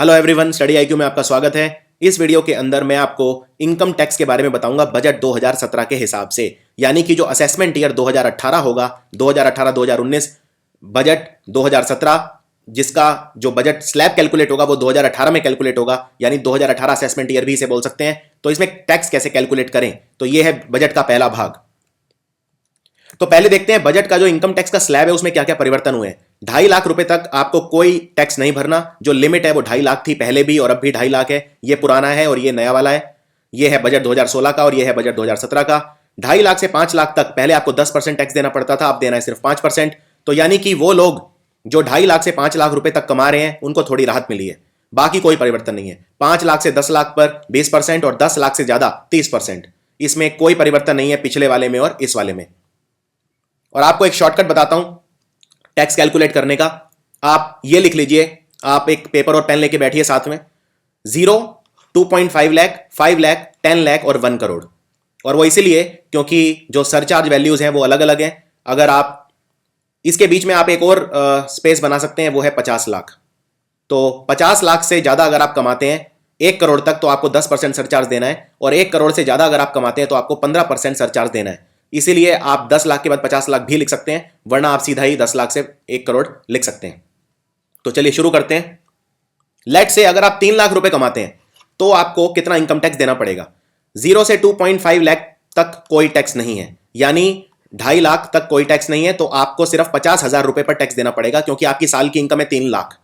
Hello everyone, study IQ में आपका स्वागत है। इस वीडियो के अंदर मैं आपको इनकम टैक्स के बारे में बताऊंगा बजट 2017 के हिसाब से, यानी कि जो असेसमेंट ईयर 2018 होगा, 2018-2019 बजट 2017, जिसका जो बजट स्लैब कैलकुलेट होगा वो 2018 में कैलकुलेट होगा, यानी 2018 असेसमेंट ईयर भी इसे बोल सकते हैं। तो इसमें टैक्स कैसे कैलकुलेट करें, तो ये है बजट का पहला भाग। तो पहले देखते हैं बजट का जो इनकम टैक्स का स्लैब है उसमें क्या क्या परिवर्तन हुए हैं। 2.5 लाख रुपए तक आपको कोई टैक्स नहीं भरना। जो लिमिट है वो 2.5 लाख थी पहले भी, और अब भी 2.5 लाख है। ये पुराना है और ये नया वाला है। ये है बजट 2016 का और ये है बजट 2017 का। 2.5 लाख से 5 लाख तक पहले आपको 10% टैक्स देना पड़ता था, अब देना है सिर्फ 5%। तो यानी कि वो लोग जो 2.5 लाख से 5 लाख रुपए तक कमा रहे हैं उनको थोड़ी राहत मिली है, बाकी कोई परिवर्तन नहीं है। 5 लाख से 10 लाख पर 20% और 10 लाख से ज्यादा 30%। इसमें कोई परिवर्तन नहीं है पिछले वाले में और इस वाले में। और आपको एक शॉर्टकट बताता हूं टैक्स कैलकुलेट करने का। आप ये लिख लीजिए, आप एक पेपर और पेन लेके बैठिए साथ में। 0, 2.5 लाख, 5 लाख, 10 लाख और 1 करोड़। और वो इसीलिए क्योंकि जो सरचार्ज वैल्यूज हैं वो अलग अलग हैं। अगर आप इसके बीच में आप एक और स्पेस बना सकते हैं, वो है 50 लाख। तो 50 लाख से ज्यादा अगर आप कमाते हैं 1 करोड़ तक तो आपको 10% सरचार्ज देना है, और 1 करोड़ से ज्यादा अगर आप कमाते हैं तो आपको 15% सरचार्ज देना है। इसीलिए आप 10 लाख के बाद 50 लाख भी लिख सकते हैं, वरना आप सीधा ही 10 लाख से 1 करोड़ लिख सकते हैं। तो चलिए शुरू करते हैं। लेट से अगर आप 3 लाख रुपए कमाते हैं तो आपको कितना इनकम टैक्स देना पड़ेगा। 0 से 2.5 लाख तक कोई टैक्स नहीं है, यानी 2.5 लाख तक कोई टैक्स नहीं है। तो आपको सिर्फ 50,000 रुपए पर टैक्स देना पड़ेगा, क्योंकि आपकी साल की इनकम है 3 लाख।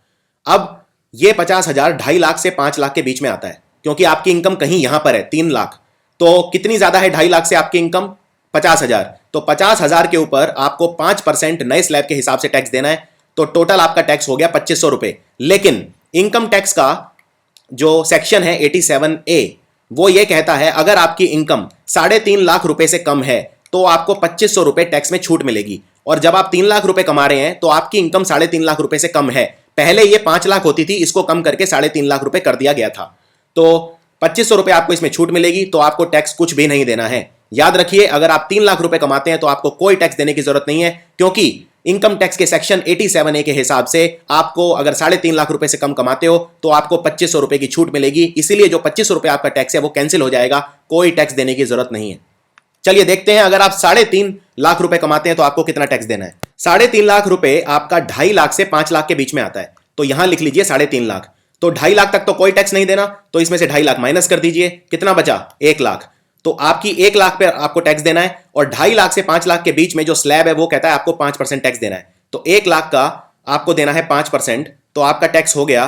अब ये 50,000 2.5 लाख से 5 लाख के बीच में आता है, क्योंकि आपकी इनकम कहीं यहां पर है 3 लाख। तो कितनी ज्यादा है 2.5 लाख से आपकी इनकम? 50,000। तो 50,000 के ऊपर आपको 5% नए स्लैब के हिसाब से टैक्स देना है। तो टोटल आपका टैक्स हो गया 2500 रुपए। लेकिन इनकम टैक्स का जो सेक्शन है 87A, वो ये कहता है अगर आपकी इनकम 3.5 लाख रुपए से कम है तो आपको 2500 रुपए टैक्स में छूट मिलेगी। और जब आप 3 लाख रुपए कमा रहे हैं तो आपकी इनकम 3.5 लाख रुपए से कम है। पहले ये 5 लाख होती थी, इसको कम करके 3.5 लाख रुपए कर दिया गया था। तो 2500 रुपए आपको इसमें छूट मिलेगी, तो आपको टैक्स कुछ भी नहीं देना है। याद रखिए, अगर आप 3 लाख रुपए कमाते हैं तो आपको कोई टैक्स देने की जरूरत नहीं है, क्योंकि इनकम टैक्स के सेक्शन 87A के हिसाब से आपको अगर 3.5 लाख रुपए से कम कमाते हो तो आपको 2500 रुपए की छूट मिलेगी। इसीलिए जो 2500 रुपए आपका टैक्स है वो कैंसिल हो जाएगा, कोई टैक्स देने की जरूरत नहीं है। चलिए देखते हैं, अगर आप 3.5 लाख रुपए कमाते हैं तो आपको कितना टैक्स देना है। 3.5 लाख रुपए आपका 2.5 लाख से 5 लाख के बीच में आता है। तो यहां लिख लीजिए 3.5 लाख। तो 2.5 लाख तक तो कोई टैक्स नहीं देना, तो इसमें से 2.5 लाख माइनस कर दीजिए, कितना बचा? 1 लाख। तो आपकी 1 लाख पे आपको टैक्स देना है, और 2.5 लाख से 5 लाख के बीच में जो स्लैब है वो कहता है आपको 5% टैक्स देना है। तो 1 लाख का आपको देना है 5%, तो आपका टैक्स हो गया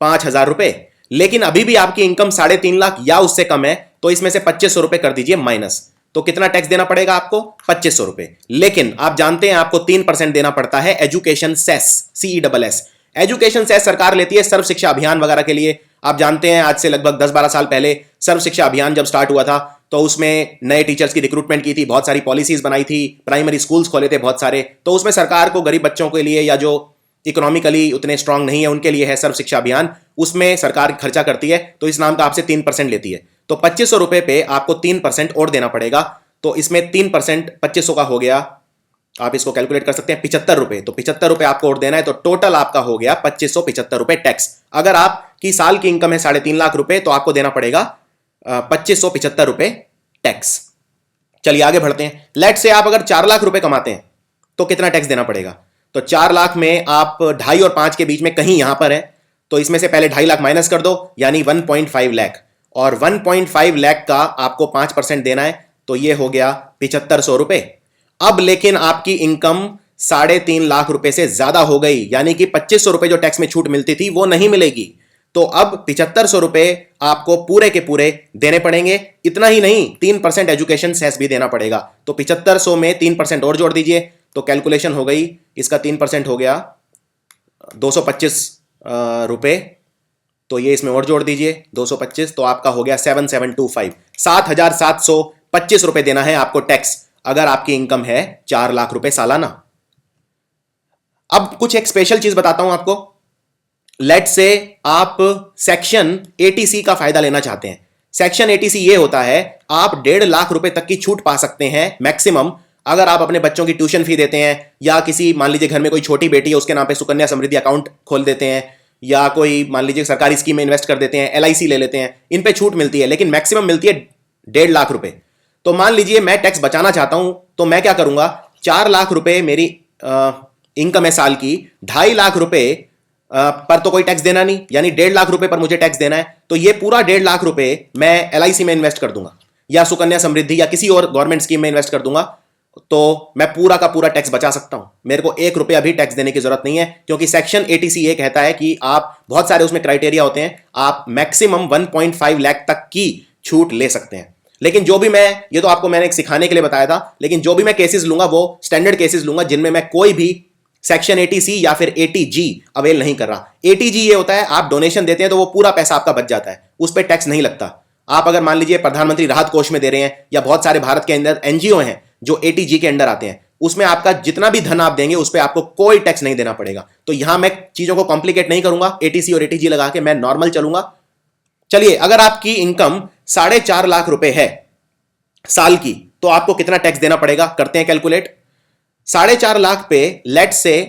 5,000 रुपए। लेकिन अभी भी आपकी इनकम 3.5 लाख या उससे कम है, तो इसमें से 2500 रुपए कर दीजिए माइनस। तो कितना टैक्स देना पड़ेगा आपको? 2500 रुपए। लेकिन आप जानते हैं आपको 3% देना पड़ता है education cess, CESS। Education cess सरकार लेती है सर्व शिक्षा अभियान वगैरह के लिए। आप जानते हैं आज से लगभग 10-12 साल पहले सर्व शिक्षा अभियान जब स्टार्ट हुआ था तो उसमें नए टीचर्स की रिक्रूटमेंट की थी, बहुत सारी पॉलिसीज बनाई थी, प्राइमरी स्कूल्स खोले थे बहुत सारे। तो उसमें सरकार को गरीब बच्चों के लिए या जो इकोनॉमिकली उतने स्ट्रांग नहीं है उनके लिए है सर्व शिक्षा अभियान। उसमें सरकार खर्चा करती है, तो इस नाम का आपसे 3% लेती है। तो 2500 रुपए पे आपको 3% और देना पड़ेगा। तो इसमें 3% 2500 का हो गया, आप इसको कैलकुलेट कर सकते हैं 75 रुपए। तो 75 रुपए आपको और देना है, तो टोटल आपका हो गया 2575 रुपए टैक्स। अगर आपकी साल की इनकम है 3.5 लाख रुपए तो आपको देना पड़ेगा 2575 रुपए टैक्स। चलिए आगे बढ़ते हैं। लेट से आप अगर 4 लाख रुपए कमाते हैं तो कितना टैक्स देना पड़ेगा। तो 4 लाख में आप 2.5 और 5 के बीच में कहीं यहां पर है, तो इसमें से पहले 2.5 लाख माइनस कर दो, यानी 1.5 लाख। और 1.5 लाख का आपको 5% देना है, तो ये हो गया 7500 रुपए। अब लेकिन आपकी इनकम 3.5 लाख रुपए से ज्यादा हो गई, यानी कि 2500 रुपए जो टैक्स में छूट मिलती थी वो नहीं मिलेगी। तो अब 7500 रुपए आपको पूरे के पूरे देने पड़ेंगे। इतना ही नहीं, 3% एजुकेशन सेस भी देना पड़ेगा। तो 7500 में 3% और जोड़ दीजिए, तो कैलकुलेशन हो गई, इसका 3% हो गया 225 रुपए। तो ये इसमें और जोड़ दीजिए 225, तो आपका हो गया 7725। 7,725 रुपए देना है आपको टैक्स, अगर आपकी इनकम है 4 लाख रुपए सालाना। अब कुछ एक स्पेशल चीज बताता हूं आपको। लेट से आप सेक्शन 80C का फायदा लेना चाहते हैं। सेक्शन 80C ये होता है आप 1.5 लाख रुपए तक की छूट पा सकते हैं मैक्सिमम, अगर आप अपने बच्चों की ट्यूशन फी देते हैं, या किसी मान लीजिए घर में कोई छोटी बेटी है उसके नाम पे सुकन्या समृद्धि अकाउंट खोल देते हैं, या कोई मान लीजिए सरकारी स्कीम में इन्वेस्ट कर देते हैं, एलआईसी ले लेते हैं, इन पे छूट मिलती है, लेकिन मैक्सिमम मिलती है 1.5 लाख रुपए। तो मान लीजिए मैं टैक्स बचाना चाहता हूं, तो मैं क्या करूंगा, 4 लाख रुपए मेरी इनकम है साल की, 2.5 लाख रुपए पर तो कोई टैक्स देना नहीं, यानी 1.5 लाख रुपए पर मुझे टैक्स देना है। तो ये पूरा 1.5 लाख रुपए मैं एलआईसी में इन्वेस्ट कर दूंगा या सुकन्या समृद्धि या किसी और गवर्नमेंट स्कीम में इन्वेस्ट कर दूंगा, तो मैं पूरा का पूरा टैक्स बचा सकता हूं। मेरे को 1 रुपया भी टैक्स देने की जरूरत नहीं है, क्योंकि सेक्शन 80C ये कहता है कि आप, बहुत सारे उसमें क्राइटेरिया होते हैं, आप मैक्सिमम 1.5 लाख तक की छूट ले सकते हैं। लेकिन जो भी मैं, ये तो आपको मैंने एक सिखाने के लिए बताया था, लेकिन जो भी मैं केसेस लूंगा वो स्टैंडर्ड केसेस लूंगा जिनमें मैं कोई भी सेक्शन 80C या फिर 80G अवेल नहीं कर रहा। 80G ये होता है आप डोनेशन देते हैं तो वो पूरा पैसा आपका बच जाता है, उस पर टैक्स नहीं लगता। आप अगर मान लीजिए प्रधानमंत्री राहत कोष में दे रहे हैं, या बहुत सारे भारत के अंदर एनजीओ हैं जो 80G के अंडर आते हैं, उसमें आपका जितना भी धन आप देंगे उस पर आपको कोई टैक्स नहीं देना पड़ेगा। तो यहां मैं चीजों को कॉम्प्लिकेट नहीं करूंगा, 80C और 80G लगा के मैं नॉर्मल चलूंगा। चलिए, अगर आपकी इनकम 4.5 लाख रुपए है साल की, तो आपको कितना टैक्स देना पड़ेगा, करते हैं कैलकुलेट। 4.5 लाख पे लेट से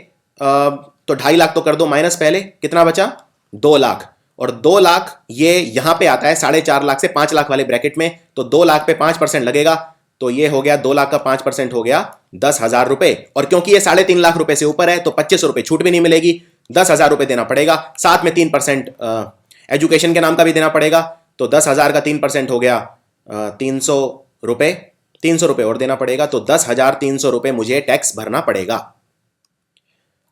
तो 2.5 लाख तो कर दो माइनस, पहले कितना बचा, 2 लाख, और 2 लाख ये यहां पे आता है 4.5 लाख से 5 लाख वाले ब्रैकेट में, तो 2 लाख पे 5% लगेगा, तो ये हो गया 2 लाख का 5% हो गया 10,000 रुपए। और क्योंकि ये 3.5 लाख रुपए से ऊपर है तो 2500 रुपए छूट भी नहीं मिलेगी, 10,000 रुपए देना पड़ेगा, साथ में 3% एजुकेशन के नाम का भी देना पड़ेगा। तो 10,000 का 3% हो गया 300 रुपए, 300 रुपए और देना पड़ेगा, तो 10,300 रुपए मुझे टैक्स भरना पड़ेगा।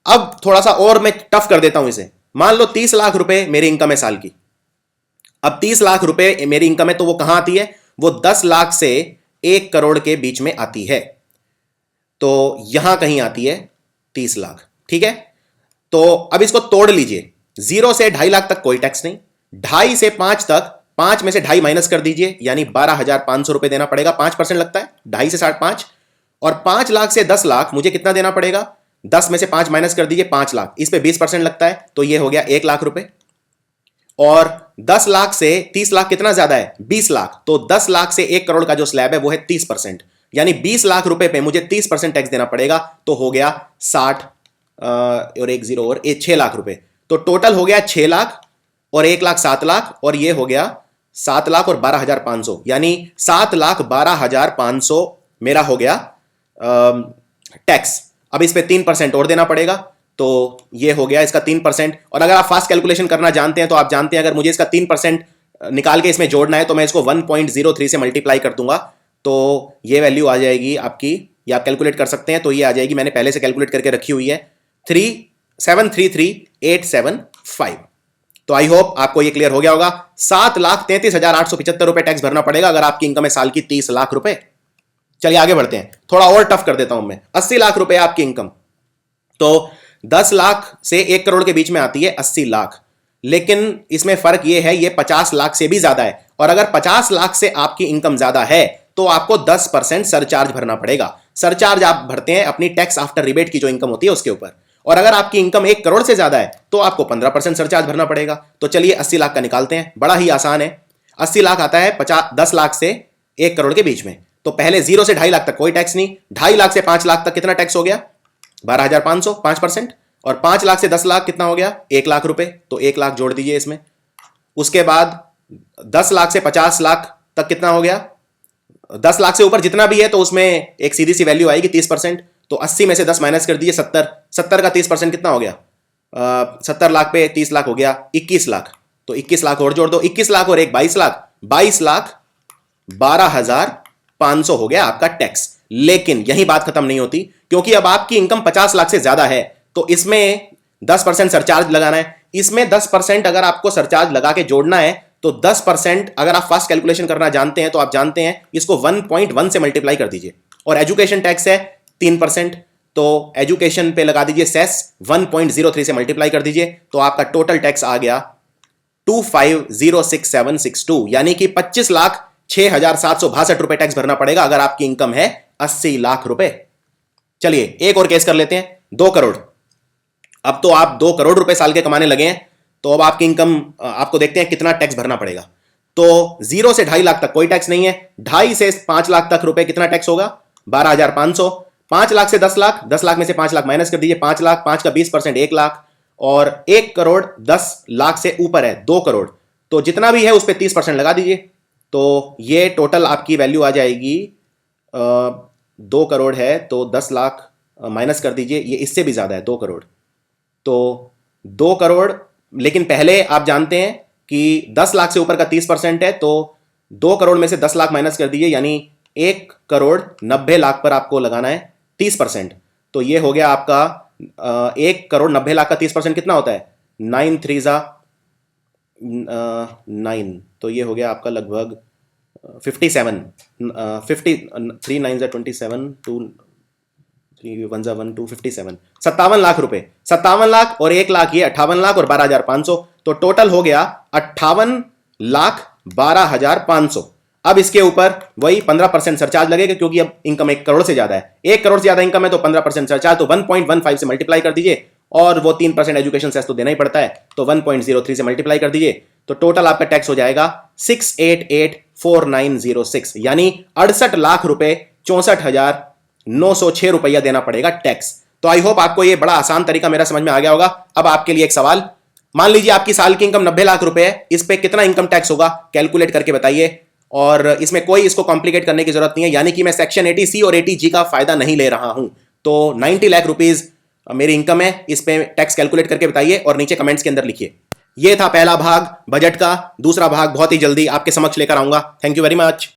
अब थोड़ा सा और मैं टफ कर देता हूं इसे, मान लो 30 लाख रुपए मेरी इनकम है साल की। अब 30 लाख रुपए मेरी इनकम है, तो वो कहां आती है, वो 10 लाख से 1 करोड़ के बीच में आती है, तो यहां कहीं आती है 30 लाख, ठीक है। तो अब इसको तोड़ लीजिए, 0 से 2.5 लाख तक कोई टैक्स नहीं, 2.5 से 5 तक, 5 में से 2.5 माइनस कर दीजिए, यानी 12,500 रुपए देना पड़ेगा, 5% लगता है 2.5 से 5.5, और 5 लाख से 10 लाख मुझे कितना देना पड़ेगा, 10 में से 5 माइनस कर दीजिए, 5 लाख, इस पे 20% लगता है, तो ये हो गया 1 लाख रुपए। और 10 लाख से 30 लाख कितना ज्यादा है, 20 लाख, तो 10 लाख से 1 करोड़ का जो स्लैब है वो है 30%, यानी 20 लाख रुपए पे मुझे 30% टैक्स देना पड़ेगा, तो हो गया 60 और 1 0 और 6 लाख रुपए। तो टोटल हो गया 6 लाख और 1 लाख 7 लाख, और ये हो गया 7 लाख और 12,500, यानी 7,12,500 मेरा हो गया टैक्स। अब इस पे 3% और देना पड़ेगा, तो ये हो गया इसका 3%। और अगर आप फास्ट कैलकुलेशन करना जानते हैं तो आप जानते हैं अगर मुझे इसका 3% निकाल के इसमें जोड़ना है तो मैं इसको 1.03 से मल्टीप्लाई कर दूंगा, तो ये वैल्यू आ जाएगी आपकी, या आप कैलकुलेट कर सकते हैं, तो ये आ जाएगी, मैंने पहले से कैलकुलेट करके रखी हुई है, 3,733,875। तो आई होप आपको ये क्लियर हो गया होगा। 7,33,875 रुपए टैक्स भरना पड़ेगा अगर आपकी इनकम है साल की 30 लाख रुपए। चलिए आगे बढ़ते हैं, थोड़ा और टफ कर देता हूं मैं। 80 लाख रुपए आपकी इनकम, तो 10 लाख से 1 करोड़ के बीच में आती है 80 लाख, लेकिन इसमें फर्क यह है, ये 50 लाख से भी ज्यादा है, और अगर 50 लाख से आपकी इनकम ज्यादा है तो आपको 10% सरचार्ज भरना पड़ेगा। सरचार्ज आप भरते हैं अपनी टैक्स आफ्टर रिबेट की जो इनकम होती है उसके ऊपर, और अगर आपकी इनकम 1 करोड़ से ज्यादा है तो आपको 15% सरचार्ज भरना पड़ेगा। तो चलिए 80 लाख का निकालते हैं, बड़ा ही आसान है। 80 लाख आता है 10 लाख से 1 करोड़ के बीच में, तो पहले 0 से 2.5 लाख तक कोई टैक्स नहीं, 2.5 लाख से 5 लाख तक कितना टैक्स हो गया, 12,500, 5%, और 5 लाख से 10 लाख कितना हो गया, 1 लाख रुपए, तो 1 लाख जोड़ दीजिए इसमें। उसके बाद 10 लाख से 50 लाख तक कितना हो गया, 10 लाख से ऊपर जितना भी है तो उसमें एक सीधी सी वैल्यू आएगी 30%, तो 80 में से 10 माइनस कर दीजिए, 70, 70 का 30% कितना हो गया, 70 लाख पे 30 लाख हो गया 21 लाख, तो 21 लाख और जोड़ दो, 21 लाख और एक 22 लाख, 22 लाख 12,500 हो गया आपका टैक्स। लेकिन यही बात खत्म नहीं होती, क्योंकि अब आपकी इनकम 50 लाख से ज्यादा है तो इसमें 10% सरचार्ज लगाना है। इसमें 10% अगर आपको सरचार्ज लगा के जोड़ना है तो 10%, अगर आप फास्ट कैलकुलेशन करना जानते हैं तो आप जानते हैं इसको 1.1 से मल्टीप्लाई कर दीजिए, और एजुकेशन टैक्स है 3%, तो एजुकेशन पे लगा दीजिए सेस, 1.03 से मल्टीप्लाई कर दीजिए, तो आपका टोटल टैक्स आ गया 25,06762, यानी कि 25,06,762 रुपए टैक्स भरना पड़ेगा अगर आपकी इनकम है 80 लाख रुपए। चलिए एक और केस कर लेते हैं, 2 करोड़। अब तो आप 2 करोड़ रुपए साल के कमाने लगे हैं, तो अब आपकी इनकम, आपको देखते हैं कितना टैक्स भरना पड़ेगा। तो 0 से 2.5 लाख तक कोई टैक्स नहीं है, 2.5 से 5 लाख तक रुपए कितना टैक्स होगा, 12,500, 5 लाख से 10 लाख, 10 लाख में से 5 लाख माइनस कर दीजिए, 5 लाख, 5 का 20% 1 लाख, और 1,10,00,000 से ऊपर है 2 करोड़, तो जितना भी है उस पर 30% लगा दीजिए। तो ये टोटल आपकी वैल्यू आ जाएगी 2 करोड़ है तो 10 लाख माइनस कर दीजिए, ये इससे भी ज़्यादा है 2 करोड़। तो 2 करोड़, लेकिन पहले आप जानते हैं कि 10 लाख से ऊपर का 30% है, तो 2 करोड़ में से 10 लाख माइनस कर दीजिए, यानी 1,90,00,000 पर आपको लगाना है 30%। तो ये हो गया आपका 1,90,00,000 का 30% कितना होता है? 9 3 9, तो ये हो गया आपका लगभग 57, 3 9 27, 2 3 1 1 2 57, 57 लाख रुपए। 57 लाख और 1 लाख, ये 58 लाख और 12,500, तो टोटल हो गया 58,12,500। अब इसके ऊपर वही 15% सरचार्ज लगेगा, क्योंकि अब इनकम 1 करोड़ से ज्यादा है, 1 करोड़ से ज्यादा इनकम है तो 15% सरचार्ज, तो 1.15 से मल्टीप्लाई कर दीजिए, और वो 3% एजुकेशन सेस तो देना ही पड़ता है, तो 1.03 से मल्टीप्लाई कर दीजिए, तो टोटल आपका टैक्स हो जाएगा 688,4906, यानी 68 लाख रुपए 64,906 रुपया देना पड़ेगा टैक्स। तो आई होप आपको ये बड़ा आसान तरीका मेरा समझ में आ गया होगा। अब आपके लिए एक सवाल, मान लीजिए आपकी साल की इनकम 90 लाख रुपए है, इस पे कितना इनकम टैक्स होगा, कैलकुलेट करके बताइए। और इसमें कोई इसको कॉम्प्लिकेट करने की जरूरत नहीं है, यानी कि मैं सेक्शन 80C और 80G का फायदा नहीं ले रहा हूं। तो 90 लाख रुपीज मेरी इनकम है, इस पे टैक्स कैलकुलेट करके बताइए और नीचे कमेंट्स के अंदर लिखिए। ये था पहला भाग बजट का, दूसरा भाग बहुत ही जल्दी आपके समक्ष लेकर आऊंगा। Thank you very much.